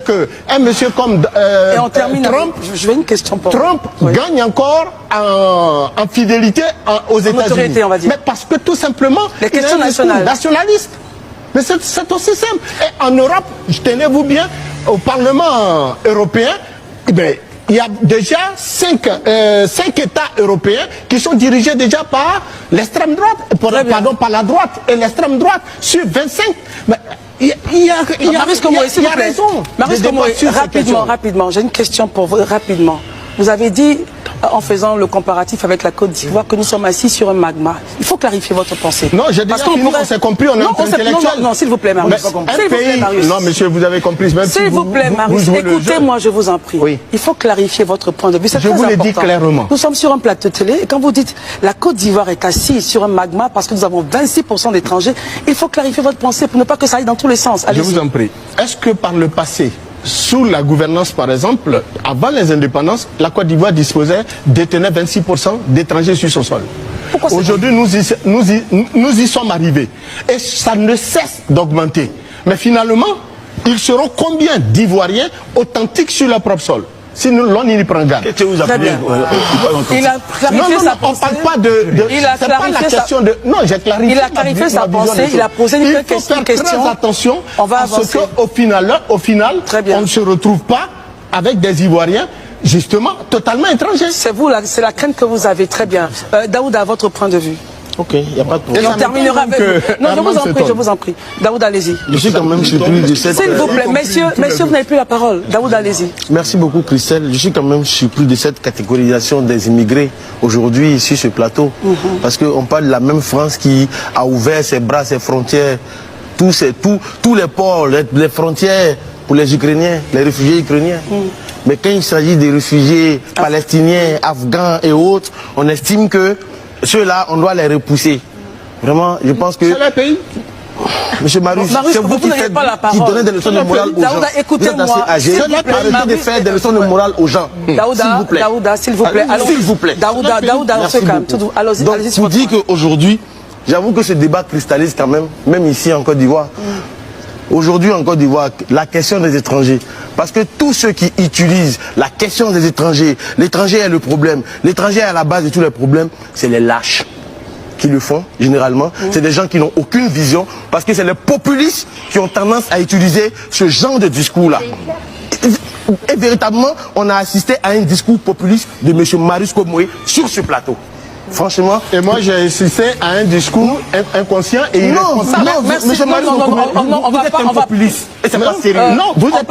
qu'un monsieur comme Et on termine Trump, je vais une question pour Trump gagne encore en fidélité aux États-Unis. Mais parce que tout simplement, les questions nationalistes. Mais c'est aussi simple. Et en Europe, tenez-vous bien, au Parlement européen, eh bien, il y a déjà 5 États européens qui sont dirigés déjà par l'extrême droite, pardon, par la droite et l'extrême droite sur 25. Mais il y a raison. Marius Komoé, rapidement, j'ai une question pour vous, rapidement. Vous avez dit, en faisant le comparatif avec la Côte d'Ivoire, que nous sommes assis sur un magma. Il faut clarifier votre pensée. Non, j'ai déjà fini, on s'est compris, on est intellectuel. Non, s'il vous plaît, Marius. Non, monsieur, vous avez compris. S'il vous plaît, Marius, écoutez-moi, je vous en prie. Oui. Il faut clarifier votre point de vue. Je vous l'ai dit clairement. Nous sommes sur un plateau de télé, et quand vous dites la Côte d'Ivoire est assise sur un magma parce que nous avons 26% d'étrangers, il faut clarifier votre pensée pour ne pas que ça aille dans tous les sens. Je vous en prie. Est-ce que par le passé, sous la gouvernance, par exemple, avant les indépendances, la Côte d'Ivoire détenait 26% d'étrangers sur son sol. Aujourd'hui, nous y sommes arrivés. Et ça ne cesse d'augmenter. Mais finalement, ils seront combien d'Ivoiriens authentiques sur leur propre sol? Sinon, l'on y prend garde. Qu'est-ce que vous appelez? Il a clarifié sa pensée. On ne parle pas c'est pas la question de... Non, j'ai clarifié. Il a clarifié sa pensée, il a posé une question. Il faut faire très attention à ce qu'au final, on ne se retrouve pas avec des Ivoiriens, justement, totalement étrangers. C'est vous, c'est la crainte que vous avez, très bien. Daouda, votre point de vue? Ok, il n'y a pas de problème. Et on terminera avec... Non, je vous en prie. Daouda, allez-y. Je suis quand même surpris de cette... S'il vous plaît, messieurs, vous n'avez plus la parole. Daouda, allez-y. Merci beaucoup, Christelle. Je suis quand même surpris de cette catégorisation des immigrés aujourd'hui sur ce plateau. Parce qu'on parle de la même France qui a ouvert ses bras, ses frontières, tous les ports, les frontières pour les Ukrainiens, les réfugiés ukrainiens. Mais quand il s'agit des réfugiés palestiniens, afghans et autres, on estime que ceux-là, on doit les repousser. Vraiment, je pense que... C'est le pays. Monsieur Marius, c'est vous qui donnez des leçons de morale aux gens. Daouda, écoutez-moi. Arrêtez de faire des leçons de morale aux gens. Daouda, s'il vous plaît. S'il vous plaît. Daouda, on se calme. Allez-y. Donc, vous dites qu'aujourd'hui, j'avoue que ce débat cristallise quand même ici en Côte d'Ivoire. Aujourd'hui en Côte d'Ivoire, la question des étrangers, parce que tous ceux qui utilisent la question des étrangers, l'étranger est le problème, l'étranger est à la base de tous les problèmes, c'est les lâches qui le font généralement. C'est des gens qui n'ont aucune vision, parce que c'est les populistes qui ont tendance à utiliser ce genre de discours-là. Et véritablement, on a assisté à un discours populiste de M. Marius Komoé sur ce plateau. Franchement. Et moi, j'ai assisté à un discours inconscient et irresponsable. Non, monsieur Marius, vous êtes un populiste. Et c'est pas sérieux. Non, vous êtes